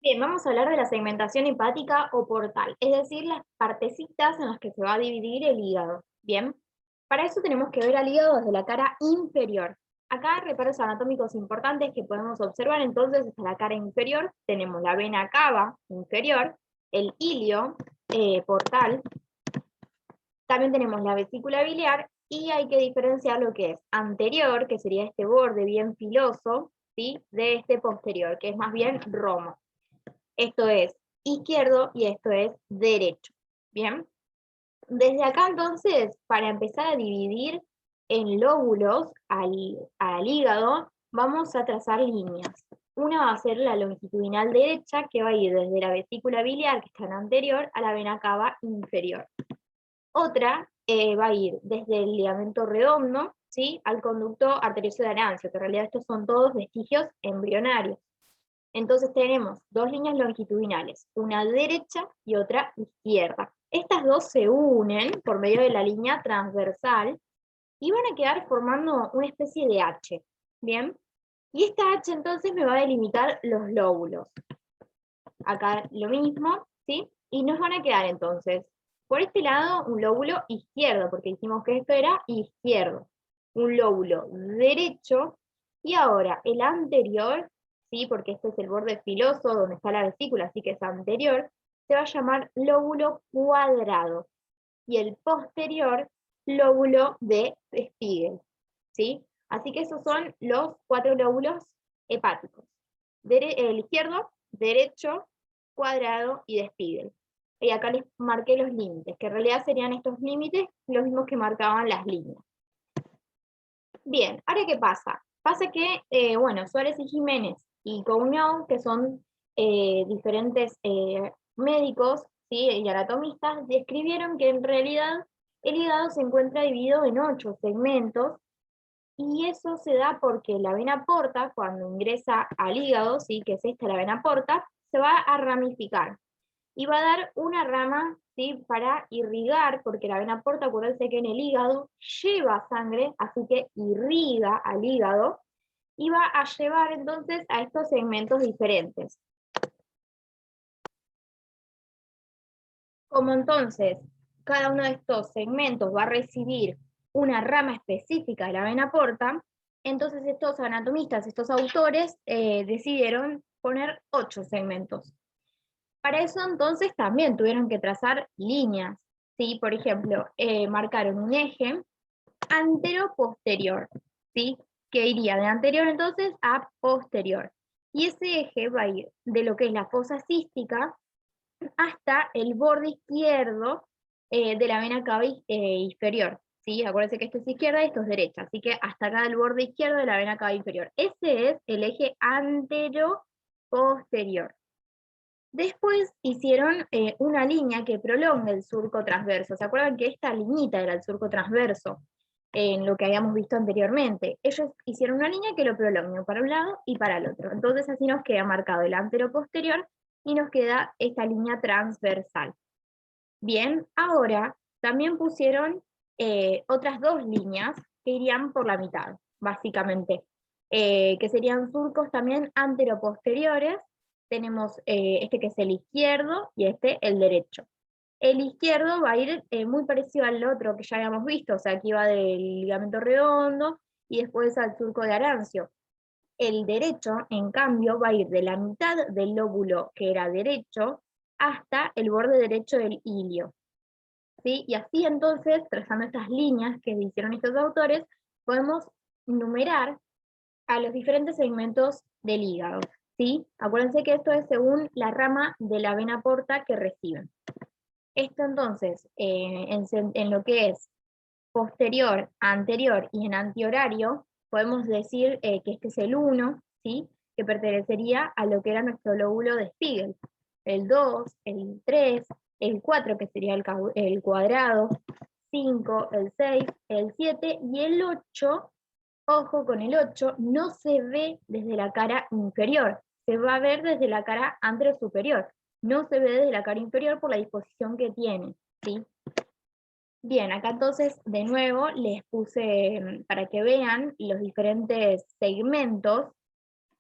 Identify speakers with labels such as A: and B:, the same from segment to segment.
A: Bien, vamos a hablar de la segmentación hepática o portal, es decir, las partecitas en las que se va a dividir el hígado. Bien, para eso tenemos que ver al hígado desde la cara inferior. Acá hay reparos anatómicos importantes que podemos observar, entonces desde la cara inferior tenemos la vena cava inferior, el ilio portal, también tenemos la vesícula biliar y hay que diferenciar lo que es anterior, que sería este borde bien filoso, ¿sí? De este posterior, que es más bien romo. Esto es izquierdo y esto es derecho. Bien, desde acá entonces, para empezar a dividir en lóbulos al hígado, vamos a trazar líneas. Una va a ser la longitudinal derecha, que va a ir desde la vesícula biliar, que está en anterior, a la vena cava inferior. Otra va a ir desde el ligamento redondo, ¿sí?, al conducto arterioso de Arancio, que en realidad estos son todos vestigios embrionarios. Entonces tenemos dos líneas longitudinales, una derecha y otra izquierda. Estas dos se unen por medio de la línea transversal y van a quedar formando una especie de H, ¿bien? Y esta H entonces me va a delimitar los lóbulos. Acá lo mismo, ¿sí? Y nos van a quedar entonces, por este lado, un lóbulo izquierdo, porque dijimos que esto era izquierdo. Un lóbulo derecho, y ahora el anterior, ¿sí? Porque este es el borde filoso donde está la vesícula, así que es anterior, se va a llamar lóbulo cuadrado. Y el posterior, lóbulo de Spiegel, ¿sí? Así que esos son los 4 lóbulos hepáticos. El izquierdo, derecho, cuadrado y de Spiegel. Y acá les marqué los límites, que en realidad serían estos límites los mismos que marcaban las líneas. Bien, ¿ahora qué pasa? Pasa que, bueno, Suárez y Jiménez y Cougnon, que son diferentes médicos, ¿sí?, y anatomistas, describieron que en realidad el hígado se encuentra dividido en 8 segmentos, y eso se da porque la vena porta, cuando ingresa al hígado, ¿sí?, que es esta la vena porta, se va a ramificar y va a dar una rama, ¿sí?, para irrigar, porque la vena porta, acuérdense que en el hígado lleva sangre, así que irriga al hígado, y va a llevar entonces a estos segmentos diferentes. Como entonces cada uno de estos segmentos va a recibir una rama específica de la vena porta, entonces estos anatomistas, estos autores, decidieron poner 8 segmentos. Para eso entonces también tuvieron que trazar líneas, ¿sí? Por ejemplo, marcaron un eje antero-posterior, ¿sí?, que iría de anterior entonces a posterior. Y ese eje va a ir de lo que es la fosa cística hasta el borde izquierdo de la vena cava inferior, ¿sí? Acuérdense que esto es izquierda y esto es derecha, así que hasta acá el borde izquierdo de la vena cava inferior. Ese es el eje antero-posterior. Después hicieron una línea que prolonga el surco transverso. ¿Se acuerdan que esta liñita era el surco transverso en lo que habíamos visto anteriormente? Ellos hicieron una línea que lo prolonga para un lado y para el otro. Entonces así nos queda marcado el antero-posterior y nos queda esta línea transversal. Bien, ahora también pusieron otras dos líneas que irían por la mitad, básicamente, que serían surcos también antero-posteriores. Tenemos este que es el izquierdo y este el derecho. El izquierdo va a ir muy parecido al otro que ya habíamos visto, o sea, aquí va del ligamento redondo y después al surco de Arancio. El derecho, en cambio, va a ir de la mitad del lóbulo que era derecho hasta el borde derecho del ilio, ¿sí? Y así entonces, trazando estas líneas que hicieron estos autores, podemos numerar a los diferentes segmentos del hígado, ¿sí? Acuérdense que esto es según la rama de la vena porta que reciben. Esto entonces, en lo que es posterior, anterior y en antihorario, podemos decir que este es el 1, ¿sí?, que pertenecería a lo que era nuestro lóbulo de Spiegel. El 2, el 3, el 4, que sería el cuadrado, 5, el 6, el 7 y el 8. Ojo con el 8, no se ve desde la cara inferior, se va a ver desde la cara anterosuperior, no se ve desde la cara inferior por la disposición que tiene, ¿sí? Bien, acá entonces de nuevo les puse para que vean los diferentes segmentos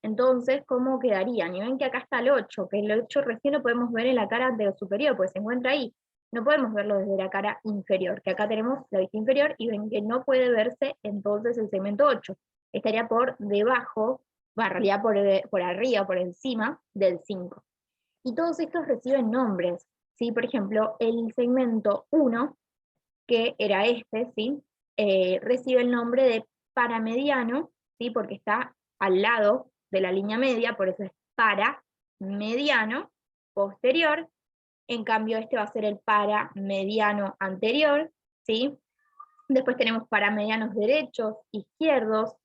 A: Entonces, ¿cómo quedarían? Y ven que acá está el 8, que el 8 recién lo podemos ver en la cara anterior superior, pues se encuentra ahí. No podemos verlo desde la cara inferior, que acá tenemos la vista inferior, y ven que no puede verse entonces el segmento 8. Estaría por debajo, en realidad por arriba, por encima del 5. Y todos estos reciben nombres, ¿sí? Por ejemplo, el segmento 1, que era este, ¿sí? Recibe el nombre de paramediano, ¿sí? Porque está al lado de la línea media, por eso es paramediano posterior. En cambio, este va a ser el paramediano anterior, ¿sí? Después tenemos paramedianos derechos, izquierdos.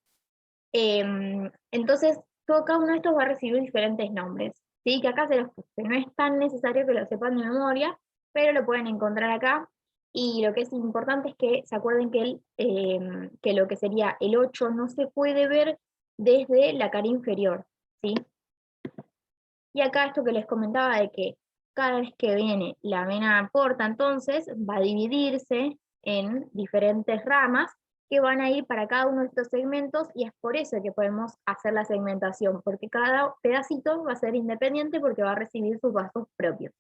A: Entonces, cada uno de estos va a recibir diferentes nombres, ¿sí? Que acá se los puse. No es tan necesario que lo sepan de memoria, pero lo pueden encontrar acá. Y lo que es importante es que se acuerden que lo que sería el 8 no se puede ver desde la cara inferior, ¿sí? Y acá esto que les comentaba de que cada vez que viene la vena porta, entonces va a dividirse en diferentes ramas que van a ir para cada uno de estos segmentos, y es por eso que podemos hacer la segmentación, porque cada pedacito va a ser independiente porque va a recibir sus vasos propios.